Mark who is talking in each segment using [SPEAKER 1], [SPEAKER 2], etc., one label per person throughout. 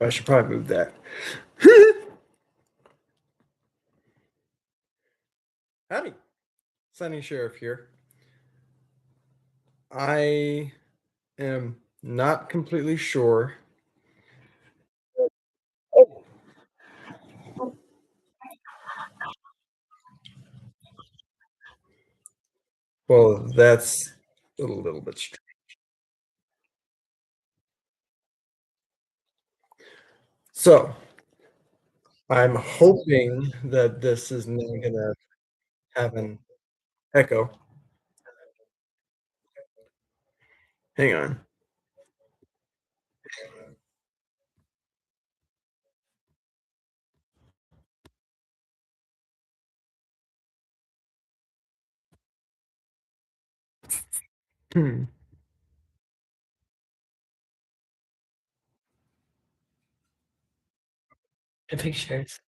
[SPEAKER 1] I should probably move that. Howdy, Sunny Sheriff here. I am not completely sure. Oh, well, that's a little bit strange. So I'm hoping that this is not gonna have an echo. Hang on. Hmm.
[SPEAKER 2] The pictures.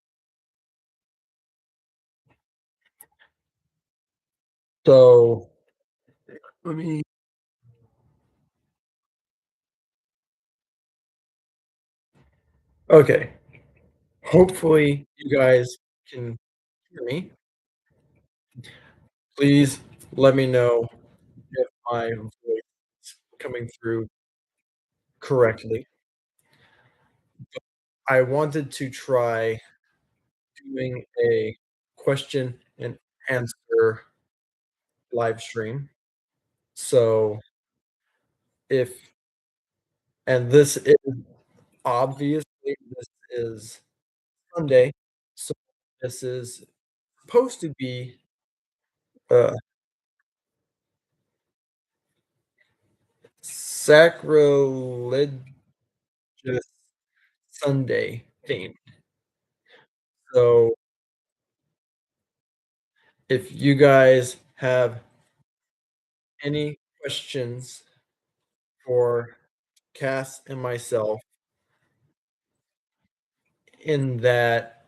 [SPEAKER 1] So let me. Okay. Hopefully you guys can hear me. Please let me know if my voice is coming through correctly. I wanted to try doing a question and answer live stream. So if and this is obviously this is Sunday, so this is supposed to be a sacrilegious Sunday theme. So if you guys have any questions for Cass and myself in that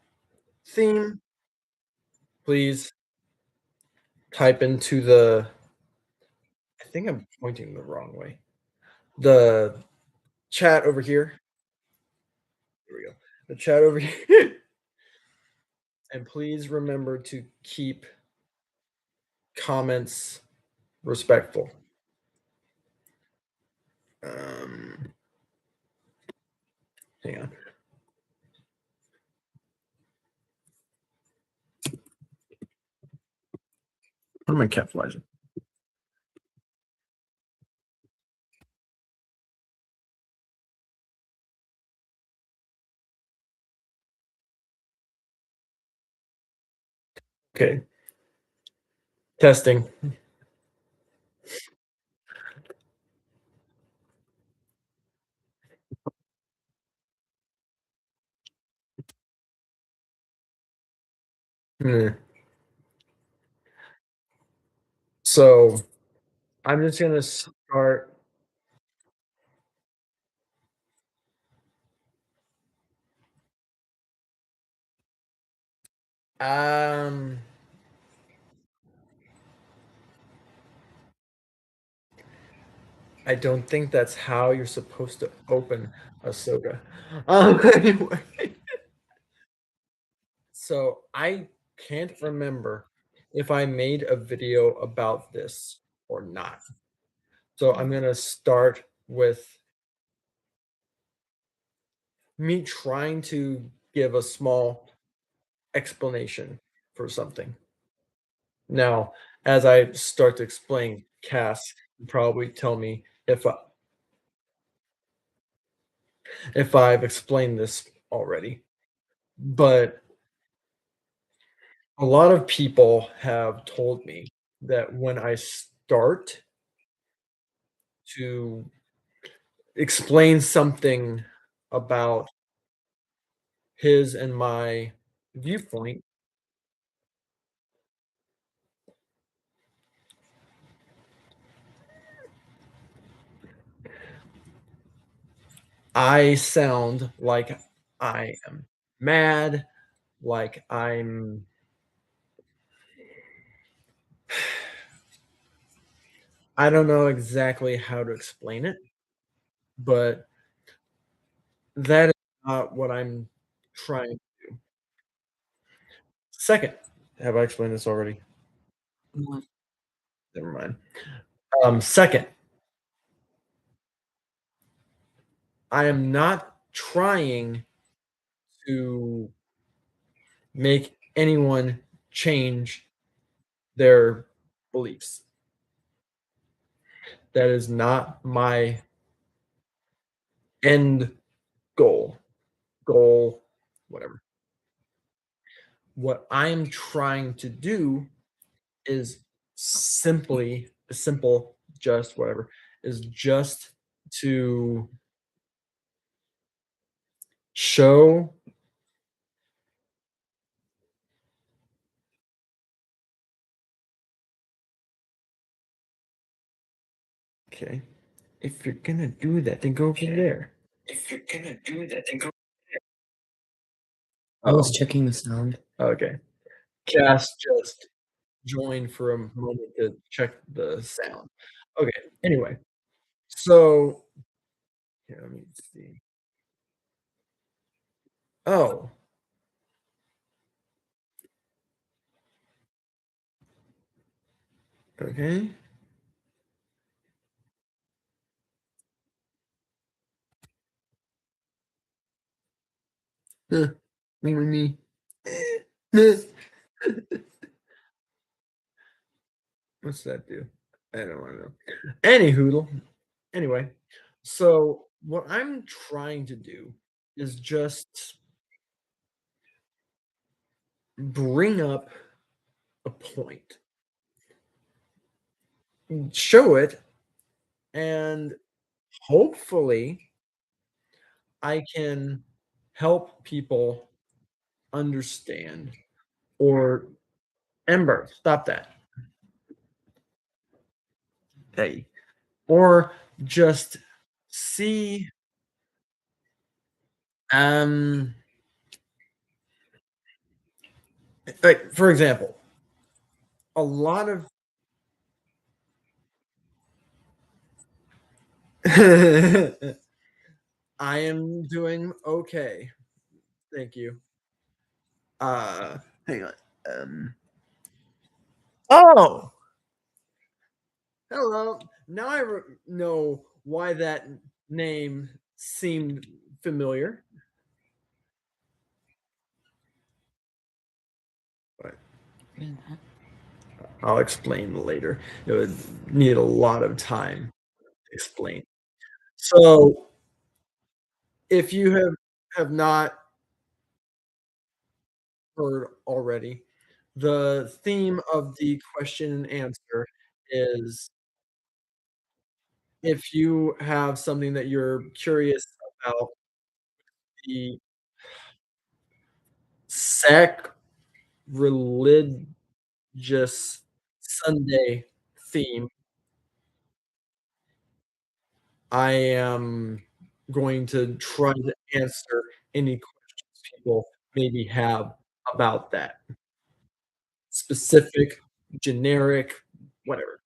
[SPEAKER 1] theme, please type into the I think I'm pointing the wrong way. The chat over here. Here we go. The chat over here. And please remember to keep comments respectful. Um, hang on. What am I capitalizing? Okay. Testing. Hmm. So I'm just gonna start. Um, I don't think that's how you're supposed to open a soda. Anyway, so I can't remember if I made a video about this or not. So I'm gonna start with me trying to give a small explanation for something. Now, as I start to explain, Cass can probably tell me if I've explained this already. But a lot of people have told me that when I start to explain something about his and my viewpoint, I sound like I am mad, like I don't know exactly how to explain it, but that is not what I'm trying to do. Second, have I explained this already?
[SPEAKER 2] What?
[SPEAKER 1] Never mind. Second, I am not trying to make anyone change their beliefs. That is not my end goal. Goal, whatever. What I'm trying to do is simple, just whatever, is just to show. Okay. If you're gonna do that, then go over there. If you're gonna do that, then go.
[SPEAKER 2] I was
[SPEAKER 1] Oh,
[SPEAKER 2] checking the sound.
[SPEAKER 1] okay. Cass just joined for a moment to check the sound. Okay. Anyway, so here, let me see. Oh, okay. Me. What's that do? I don't want to know. Any hoodle. Anyway, so what I'm trying to do is just bring up a point, show it, and hopefully I can help people understand or Ember, stop that. Hey. Or just see um like for example, a lot of I am doing okay. Thank you. Hang on. Um Oh, hello. Now know why that name seemed familiar. But I'll explain later. It would need a lot of time to explain. So, if you have not heard already, the theme of the question and answer is if you have something that you're curious about the sacrilegious Sunday theme, I am going to try to answer any questions people maybe have about that. Specific, generic, whatever.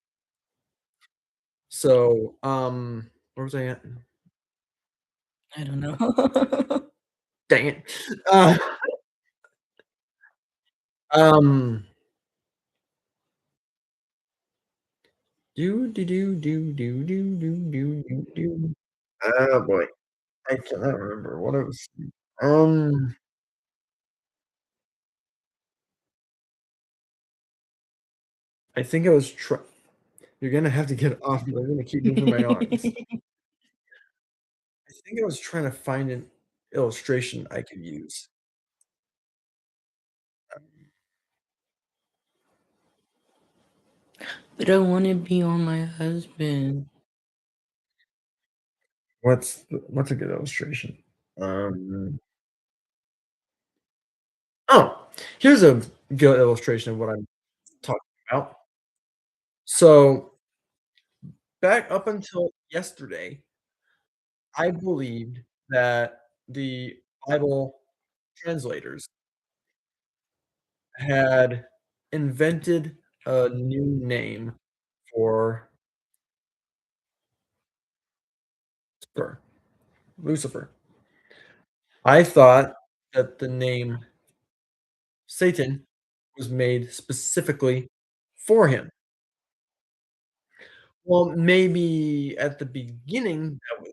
[SPEAKER 1] So, where was I at?
[SPEAKER 2] I don't know.
[SPEAKER 1] Dang it. Uh, um, do. Oh boy, I cannot remember what it was. Um, I think I was try you're gonna have to get off me, I'm gonna keep moving my arms. I think I was trying to find an illustration I could use.
[SPEAKER 2] But I wanna be on my husband.
[SPEAKER 1] What's a good illustration? Um, oh, here's a good illustration of what I'm talking about. So, back up until yesterday, I believed that the Bible translators had invented a new name for Lucifer. Lucifer. I thought that the name Satan was made specifically for him. Well, maybe at the beginning that was,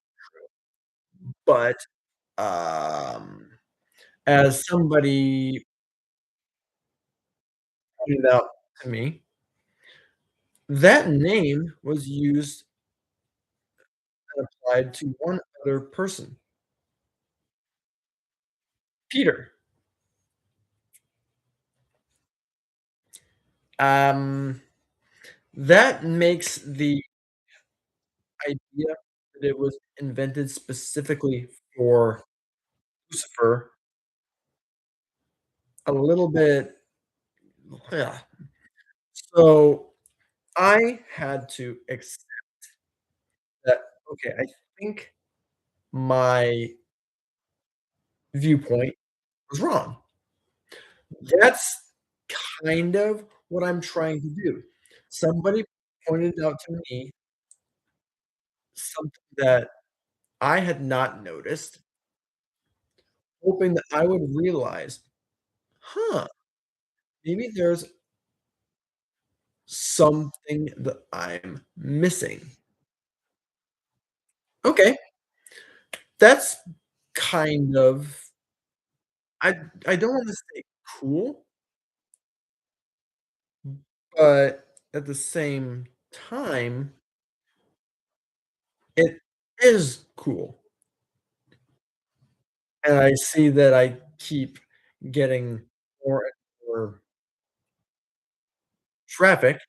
[SPEAKER 1] but, um, as somebody pointed out to me, that name was used and applied to one other person, Peter. Um, that makes the idea that it was invented specifically for Lucifer a little bit, yeah. So, I had to accept that, okay, I think my viewpoint was wrong. That's kind of what I'm trying to do. Somebody pointed out to me something that I had not noticed, hoping that I would realize, "Huh, maybe there's something that I'm missing." Okay, that's kind of, I I don't wanna say cool, but at the same time, it is cool, and I see that I keep getting more and more traffic,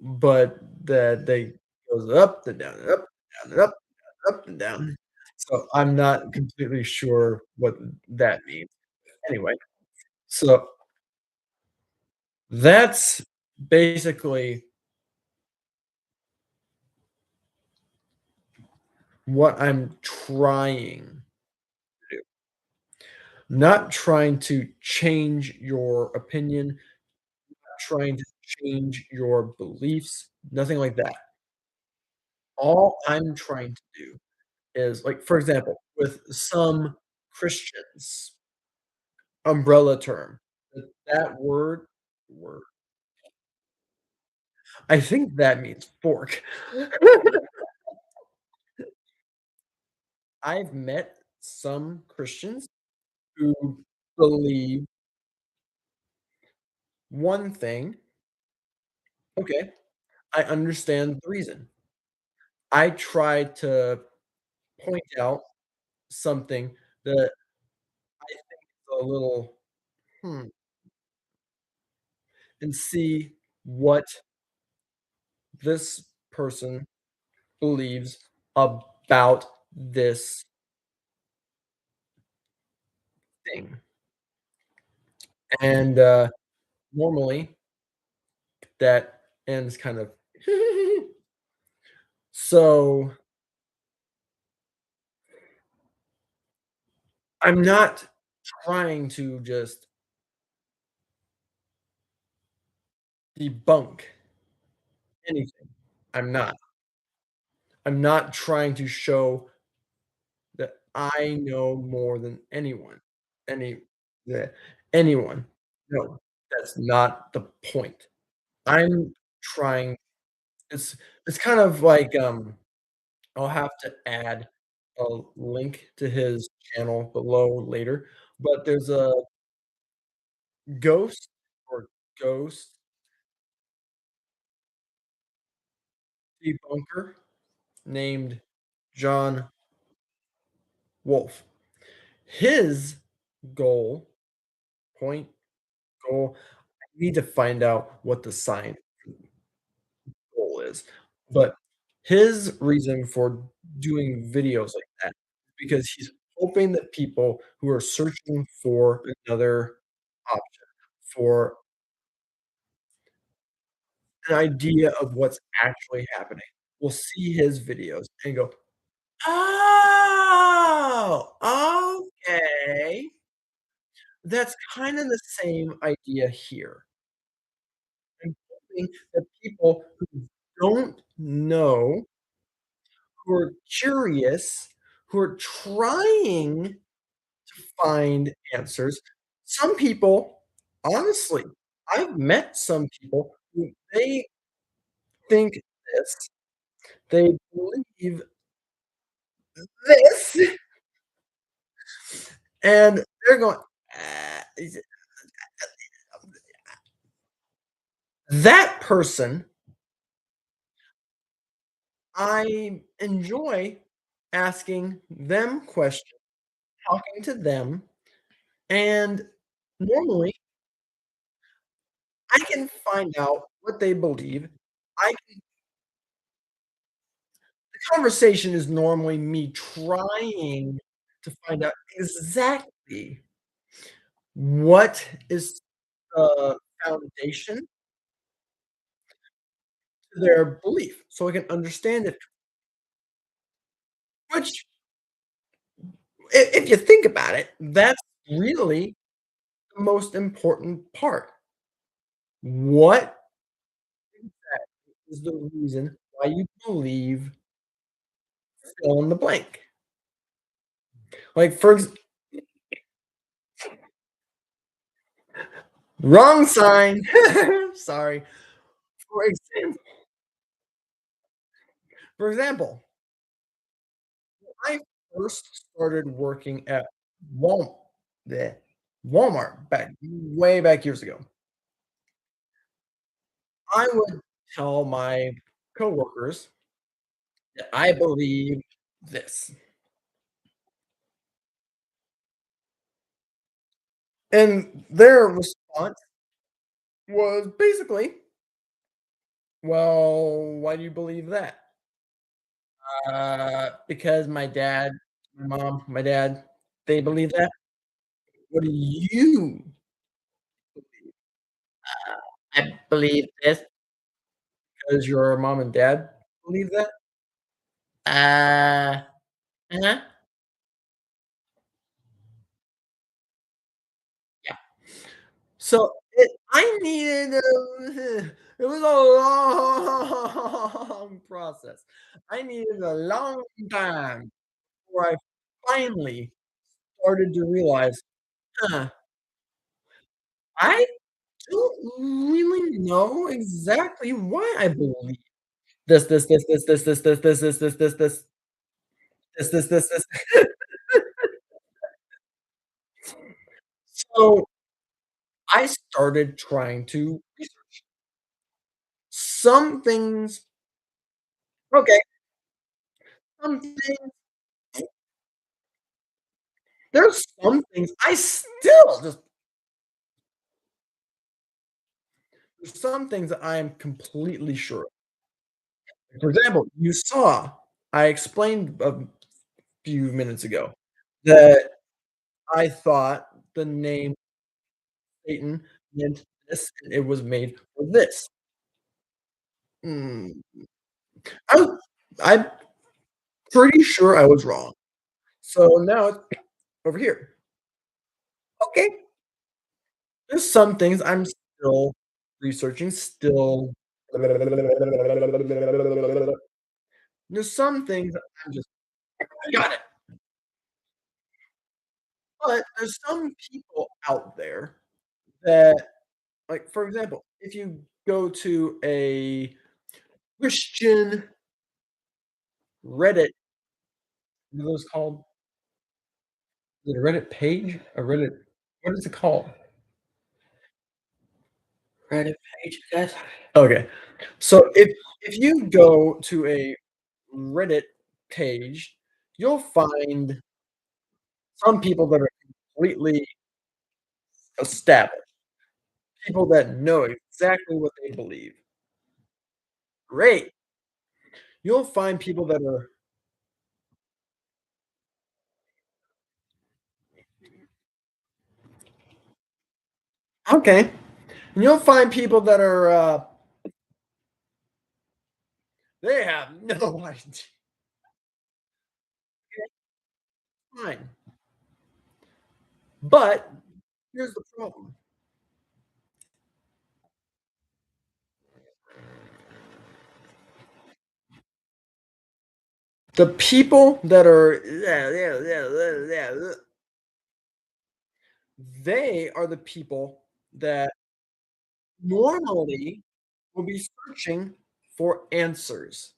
[SPEAKER 1] but that they goes up, then down, and up, down, and up, up and down. So, I'm not completely sure what that means. Anyway, so that's basically what I'm trying to do. Not trying to change your opinion, not trying to change your beliefs, nothing like that. All I'm trying to do is, like, for example, with some Christians, umbrella term, that word, I think that means fork. I've met some Christians who believe one thing, okay, I understand the reason. I try to point out something that I think is a little, "Hmm," and see what this person believes about this thing, and, normally, that ends kind of so, I'm not trying to just debunk anything. I'm not. I'm not trying to show that I know more than anyone. Any that anyone. No, that's not the point. I'm trying, it's it's kind of like, I'll have to add a link to his channel below later, but there's a ghost or ghost debunker named John Wolfe. His goal, point, goal, I need to find out what the science goal is, but his reason for doing videos like that, because he's hoping that people who are searching for another option, for an idea of what's actually happening, will see his videos and go, "Oh, okay." That's kinda the same idea here. I'm hoping that people who don't know, who are curious, who are trying to find answers. Some people, honestly, I've met some people who they think this, they believe this, and they're going, is it that person, I enjoy asking them questions, talking to them, and normally I can find out what they believe. I The conversation is normally me trying to find out exactly what is the foundation to their belief, so I can understand it, which if you think about it, that's really the most important part. What is the reason why you believe fill in the blank? Like, wrong sign. Sorry. For example for example, I first started working at Wal the Walmart way back years ago. I would tell my coworkers that I believe this, and their response was basically, "Well, why do you believe that?" Because my mom, my dad, they believe that." "What do you believe?" "I believe this because your mom and dad believe that." Uh, uh-huh, yeah. So, I needed, it was a long process. I needed a long time before I finally started to realize, "Huh, I don't really know exactly why I believe this." So, I started trying to research some things. Okay, some things there's some things I still just there's some things that I am completely sure of. For example, you saw I explained a few minutes ago that I thought the name Satan meant this, and it was made for this. Mm, I'm pretty sure I was wrong. So now it's over here. Okay, there's some things I'm still researching, still there's some things that I'm just, "I got it." But there's some people out there that, like, for example, if you go to a Christian Reddit, what are those called? Is it a Reddit page? A Reddit, what is it called?
[SPEAKER 2] Reddit page, guys.
[SPEAKER 1] Okay. So if you go to a Reddit page, you'll find some people that are completely established, people that know exactly what they believe. Great. You'll find people that are okay, and you'll find people that are, they have no idea. Fine. But here's the problem. The people that are they are the people that normally will be searching for answers.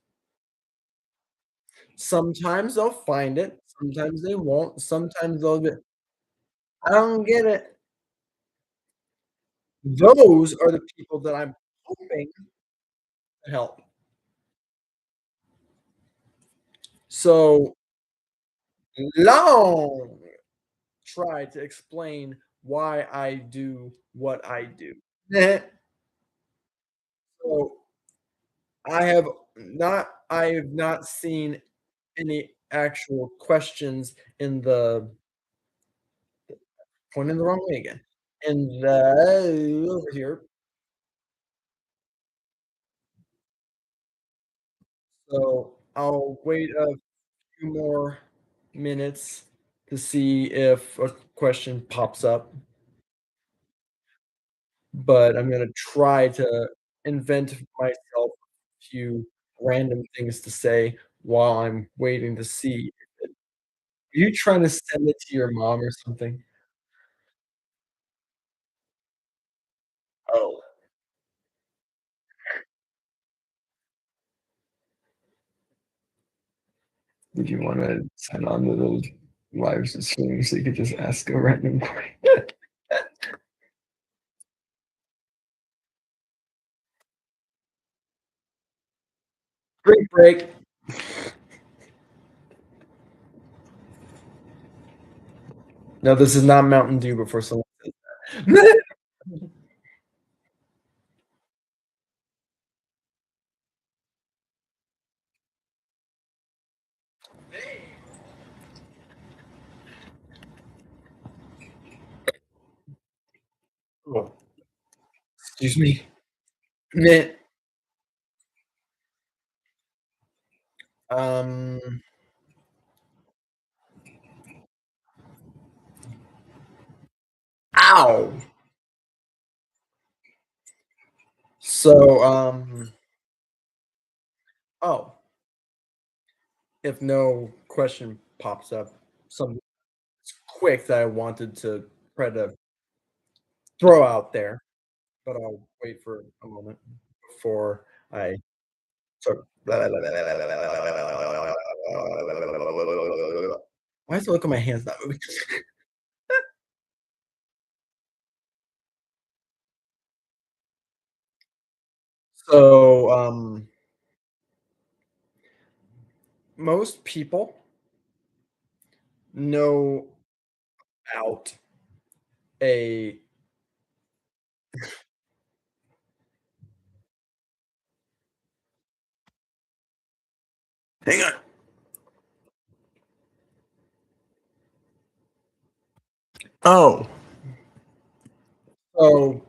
[SPEAKER 1] Sometimes they'll find it, sometimes they won't, sometimes they'll be, "I don't get it." Those are the people that I'm hoping to help. So, long try to explain why I do what I do. So, I have not seen any actual questions in the pointing the wrong way again. In the over here. So, I'll wait a few more minutes to see if a question pops up, but I'm gonna try to invent myself a few random things to say while I'm waiting to see. Are you trying to send it to your mom or something? Oh, did you wanna sign on to those live streams so you could just ask a random question? Drink break. No, this is not Mountain Dew before someone says that. Oh, excuse me. Meh. Um, ow! So, oh, if no question pops up, something quick that I wanted to try to throw out there, but I'll wait for a moment before I start. Why does it look at my hands not moving? So, most people know about a hang on. Oh, so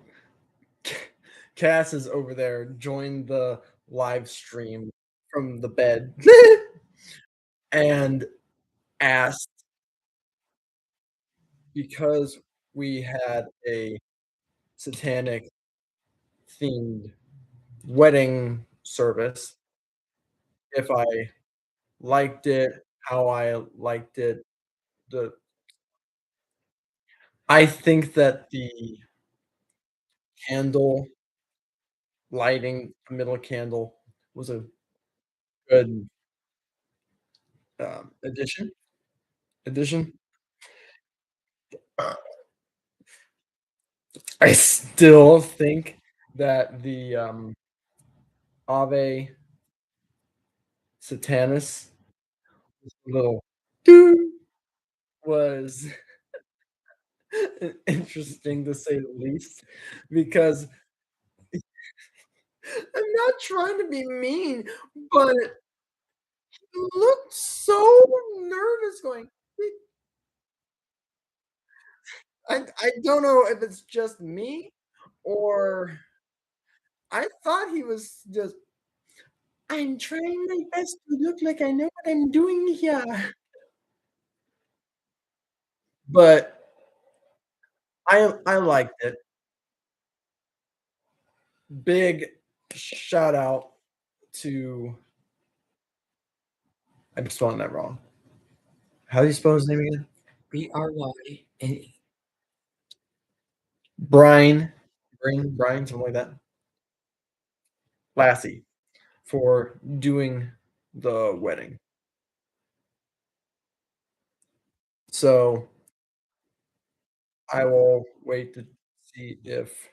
[SPEAKER 1] Cass is over there, joined the live stream from the bed and asked because we had a satanic themed wedding service if I liked it, how I liked it. The I think that the candle lighting, the middle candle was a good, addition. I still think that the, Ave Satanas little doo was interesting to say the least, because I'm not trying to be mean, but he looked so nervous going, I don't know if it's just me or I thought he was just, "I'm trying my best to look like I know what I'm doing here." But I liked it. Big shout out to, I'm spelling that wrong. How do you spell his name again?
[SPEAKER 2] BRY and
[SPEAKER 1] Brian, Brian, something like that. Lassie for doing the wedding. So I will wait to see if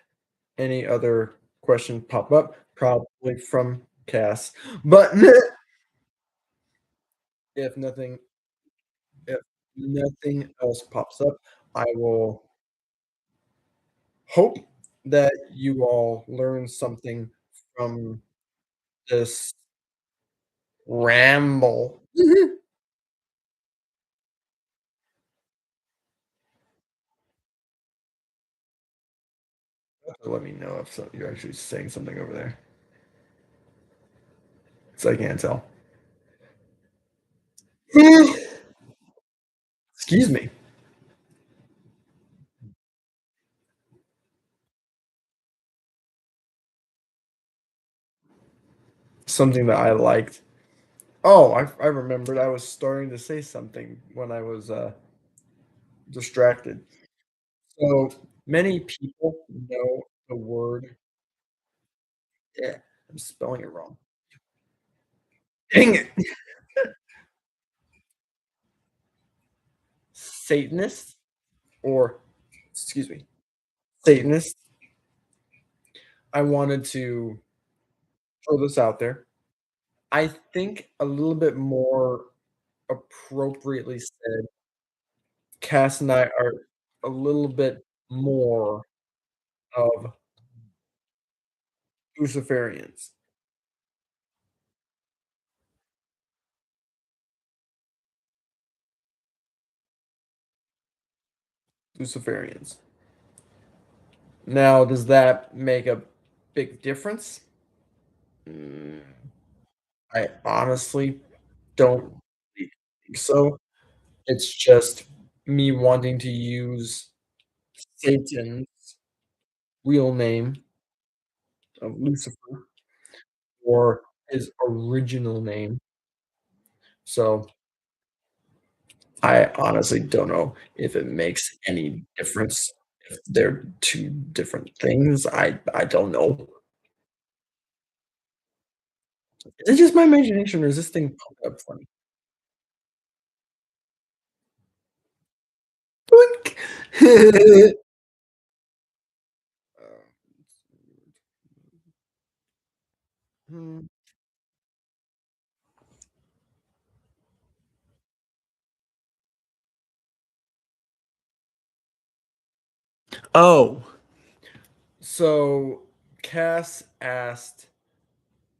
[SPEAKER 1] any other questions pop up, probably from Cass. But if nothing if nothing else pops up, I will hope that you all learn something from this ramble. Let me know if you're actually saying something over there, so I can't tell. Excuse me. Something that I liked. Oh, I remembered. I was starting to say something when I was distracted. So many people know the word. Yeah, I'm spelling it wrong. Dang it. Satanist, or excuse me, Satanist. I wanted to throw this out there. I think a little bit more appropriately said, Cass and I are a little bit more of Luciferians. Luciferians. Now, does that make a big difference? Mm, I honestly don't think so. It's just me wanting to use Satan's real name of Lucifer or his original name. So I honestly don't know if it makes any difference if they're two different things. I don't know. Is it just my imagination or is this thing pumped up funny? Boink. Hmm. Oh, so Cass asked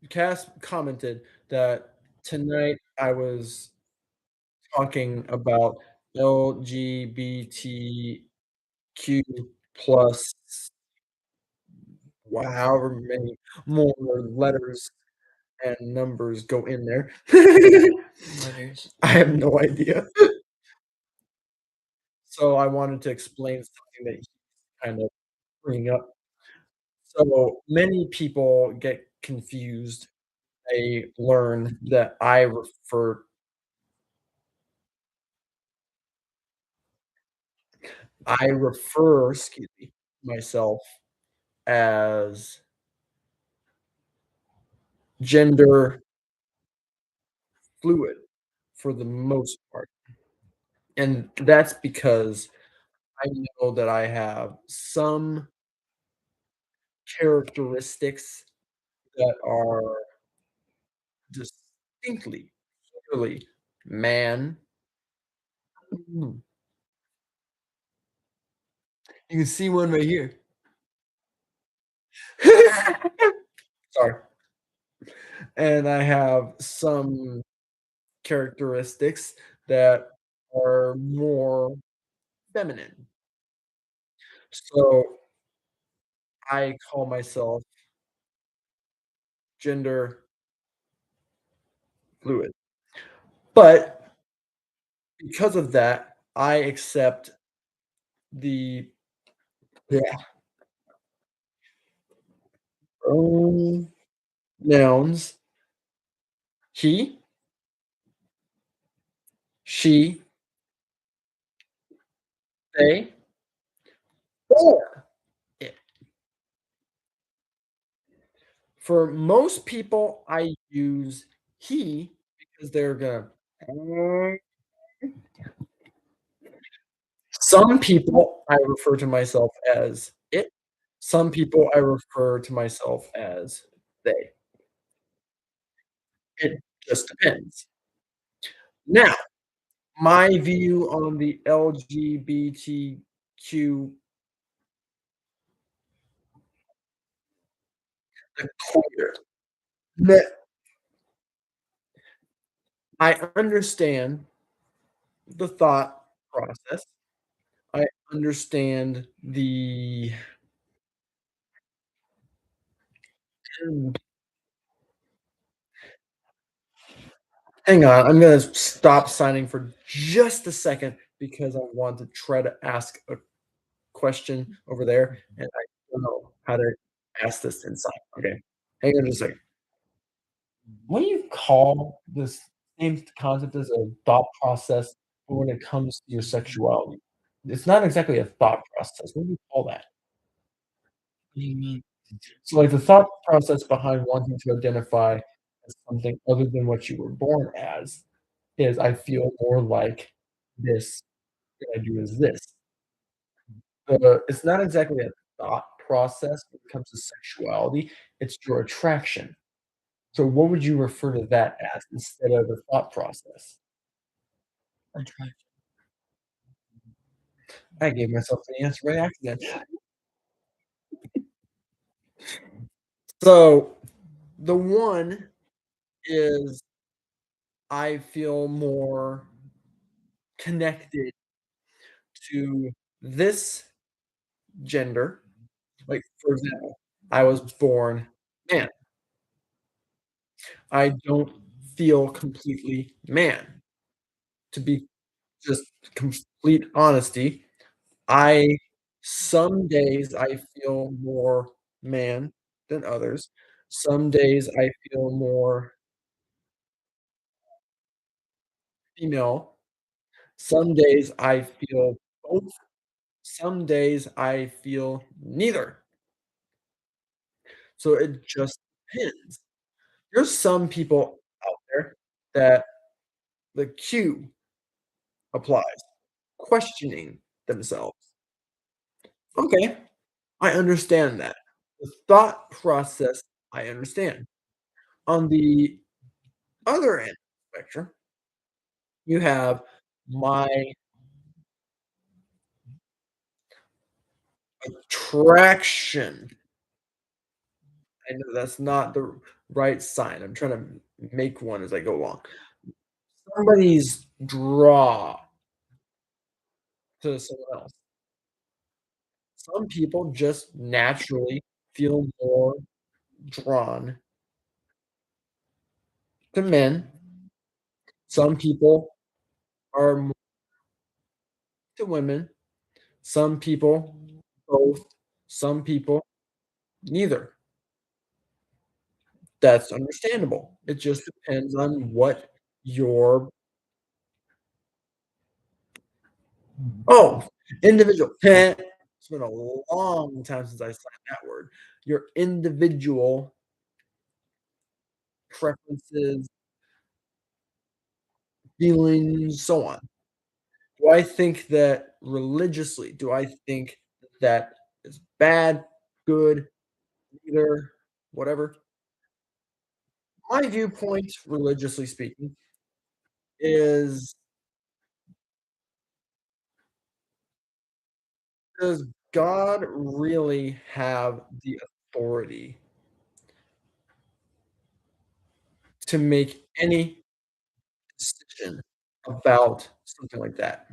[SPEAKER 1] Cass commented that tonight I was talking about LGBTQ plus however many more letters and numbers go in there.
[SPEAKER 2] Letters.
[SPEAKER 1] I have no idea. So I wanted to explain something that he's kind of bringing up. So many people get confused. They learn that I refer, excuse me, myself as gender fluid for the most part, and that's because I know that I have some characteristics that are distinctly, clearly man. Mm, you can see one right here. Sorry. And I have some characteristics that are more feminine. So I call myself gender fluid. But because of that, I accept the yeah, pronouns he, she, they, or. For most people, I use he because they're gonna some people, I refer to myself as it. Some people, I refer to myself as they. It just depends. Now, my view on the LGBTQ, the queer, that I understand the thought process. I understand the hang on, I'm gonna stop signing for just a second because I want to try to ask a question over there, and I don't know how to ask this inside. Okay, hang on just a second. What do you call this same concept as a thought process when it comes to your sexuality? It's not exactly a thought process. What do you call that?
[SPEAKER 2] What do you mean?
[SPEAKER 1] So, like, the thought process behind wanting to identify as something other than what you were born as is, "I feel more like this than I do as this." It's not exactly a thought process when it comes to sexuality, it's your attraction. So what would you refer to that as instead of a thought process?
[SPEAKER 2] Attraction.
[SPEAKER 1] I gave myself the answer by accident. So, the one is I feel more connected to this gender. Like, for example, I was born man. I don't feel completely man. To be just complete honesty, I some days I feel more man than others. Some days I feel more female. Some days I feel both. Some days I feel neither. So it just depends. There's some people out there that the Q applies, questioning themselves. Okay, I understand that. The thought process, I understand. On the other end of the spectrum, you have my attraction. I know that's not the right sign. I'm trying to make one as I go along. Somebody's draw to someone else. Some people just naturally feel more drawn to men. Some people are more to women. Some people both. Some people neither. That's understandable. It just depends on what your oh, individual it's been a long time since I said that word. Your individual preferences, feelings, so on. Do I think that religiously, do I think that is bad, good, either, whatever? My viewpoint, religiously speaking, is does God really have the authority to make any decision about something like that?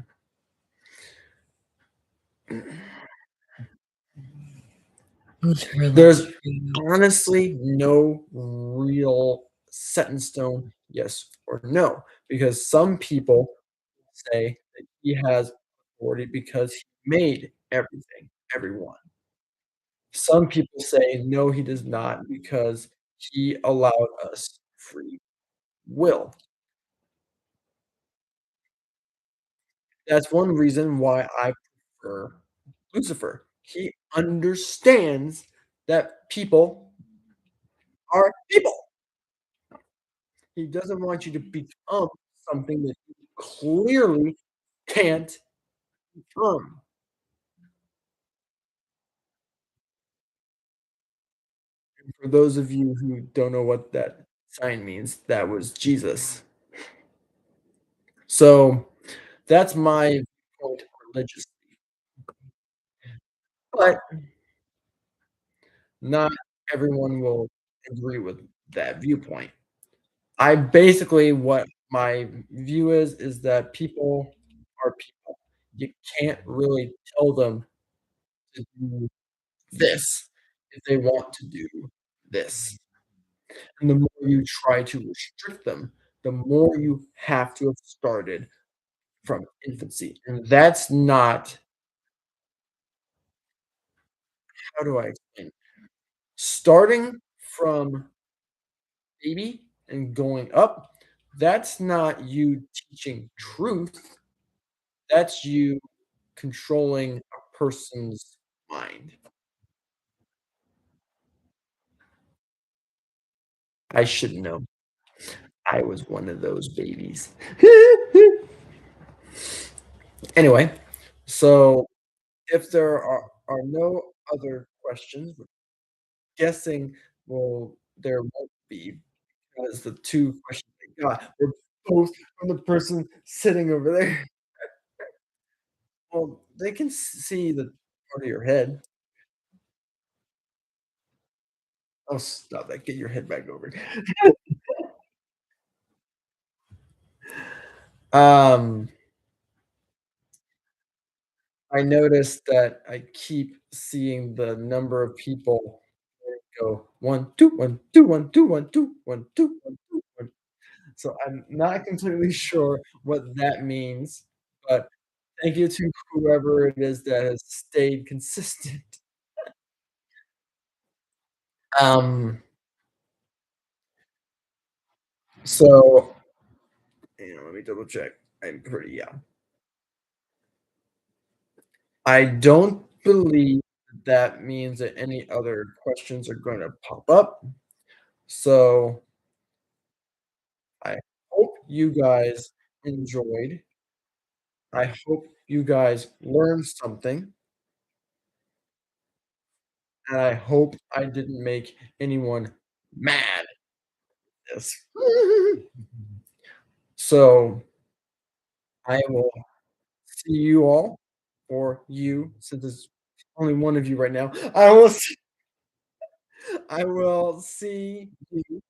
[SPEAKER 2] Who's religious
[SPEAKER 1] There's
[SPEAKER 2] for you?
[SPEAKER 1] honestly no real set in stone yes or no, because some people say that he has authority because he made everything, everyone. Some people say, "No, he does not because he allowed us free will." That's one reason why I prefer Lucifer. He understands that people are people. He doesn't want you to become something that you clearly can't become. And for those of you who don't know what that sign means, that was Jesus. So that's my point religiously. But not everyone will agree with that viewpoint. I basically what my view is that people are people. You can't really tell them to do this if they want to do this. And the more you try to restrict them, the more you have to have started from infancy. And that's not, how do I explain? Starting from baby and going up, that's not you teaching truth. That's you controlling a person's mind. I should know. I was one of those babies. Anyway, so if there are no other questions, guessing, well, there won't be because the 2 questions I got were both from the person sitting over there. Well, they can see the part of your head. Oh, stop that. Get your head back over. Um, I noticed that I keep seeing the number of people go 1, 2, 1, 2, 1, 2, 1, 2, 1, 2, 1, 2, 1. So I'm not completely sure what that means, but thank you to whoever it is that has stayed consistent. Um, so, let me double check. I'm pretty yeah. I don't believe that means that any other questions are gonna pop up. So, I hope you guys enjoyed. I hope you guys learned something, and I hope I didn't make anyone mad. Yes. So, I will see you all, or you, since there's only one of you right now. I will see you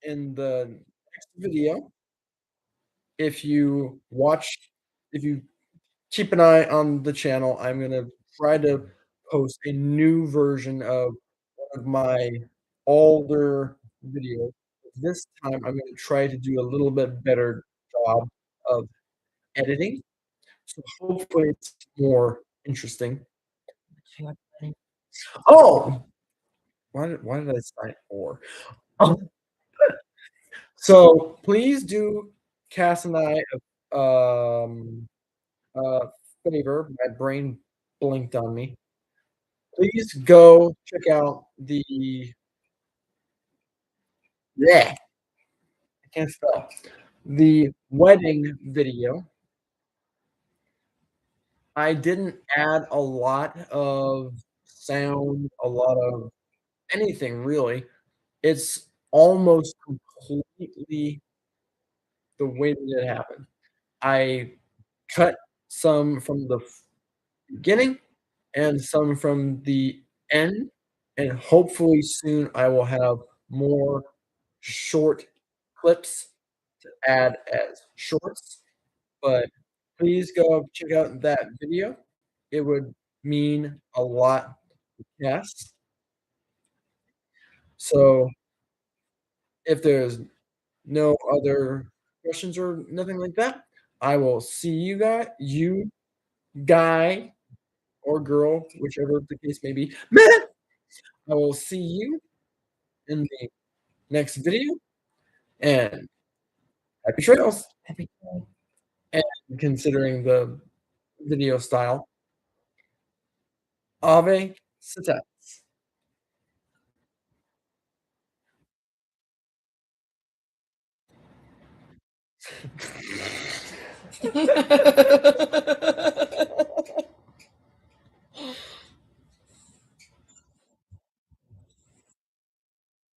[SPEAKER 1] in the next video. If you watch if you keep an eye on the channel, I'm gonna try to post a new version of one of my older videos. This time, I'm gonna try to do a little bit better job of editing, so hopefully it's more interesting. Oh! Why did I sign or? Oh, so please do Cass and I a favor. My brain blinked on me. Please go check out the yeah, I can't spell. The wedding video. I didn't add a lot of sound, a lot of anything really. It's almost completely the way that it happened. I cut some from the beginning and some from the end, and hopefully soon I will have more short clips to add as shorts, but please go check out that video. It would mean a lot to Cass. So, if there's no other questions or nothing like that, I will see you guy or girl, whichever the case may be. I will see you in the next video, and happy trails.
[SPEAKER 2] Happy
[SPEAKER 1] And considering the video style, Ave Sata.